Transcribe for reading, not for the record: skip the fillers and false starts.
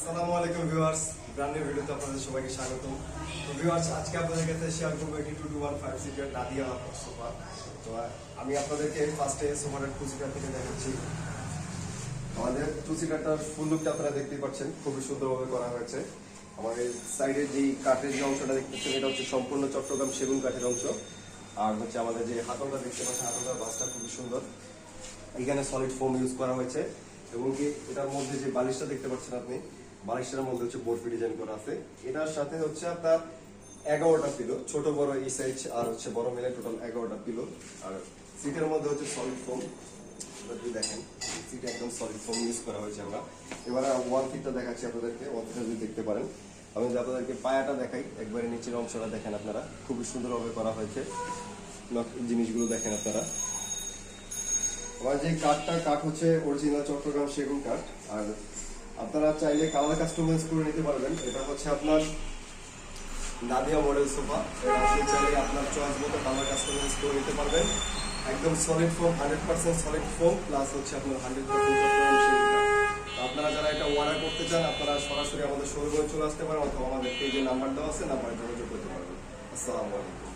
আসসালামু আলাইকুম viewers, brand new ভিডিওতে আপনাদের সবাইকে স্বাগতম। তো ভিউয়ার্স, আজকে আপনাদের কাছে শেয়ার করবো একটি 2215 সিটের নাদিয়া সোফা। তো আমি আপনাদেরকে ফার্স্টে সোফাটার 2 সিটার থেকে দেখাচ্ছি। আমাদের 2 সিটারটার ফুল লুকটা আপনারা দেখতেই পাচ্ছেন, খুবই সুন্দরভাবে করা হয়েছে। আমাদের সাইডের যে কাঠের যে অংশটা দেখতেছেন, এটা হচ্ছে সম্পূর্ণ চট্টগ্রাম সেগুন কাঠের অংশ। আর হচ্ছে আমাদের যে হাতলটা দেখতে পাচ্ছেন, হাতলটার বাসটা খুবই সুন্দর। এখানে সলিড ফোম ইউজ করা হয়েছে এবং কি এটার মধ্যে যে বালিশটা দেখতে পাচ্ছেন আপনি, বালিশটার মধ্যে হচ্ছে বরফি ডিজাইন করা আছে। এটার সাথে হচ্ছে আপনার 11টা পিলো, ছোট বড় এই সাইজ আর হচ্ছে বড় মিলে টোটাল 11টা পিলো। আর সিটের মধ্যে হচ্ছে সলিড ফোম, যদি দেখেন সিট একদম সলিড ফোম ইউজ করা হয়েছে। আমরা এবারে ওয়ান ফিটটা দেখাচ্ছি আপনাদেরকে, ওয়ান ফিটটা যদি দেখতে পারেন। আমি যদি আপনাদেরকে পায়াটা দেখাই, একবারে নিচের অংশটা দেখেন আপনারা, খুবই সুন্দরভাবে করা হয়েছে। জিনিসগুলো দেখেন আপনারা। আমার যে কাঠ হচ্ছে অরিজিনাল চট্টগ্রাম সেগুন কাঠ। আর আপনারা চাইলে কালার কাস্টমাইজ করে নিতে পারবেন। এটা হচ্ছে আপনার নাদিয়া মডেল সোফা। আপনি চাইলে আপনার চয়েস মতো কালার কাস্টমাইজ করে নিতে পারবেন। একদম solid foam, 100% solid foam plus হচ্ছে আপনার 100% চট্টগ্রাম সেগুন কাঠ। আপনারা যারা এটা অর্ডার করতে চান, আপনারা সরাসরি আমাদের শোরুমে চলে আসতে পারেন অথবা আমাদের পেজে নাম্বার দেওয়া আছে, নাম্বারে যোগাযোগ করতে পারবেন। আসসালামু আলাইকুম।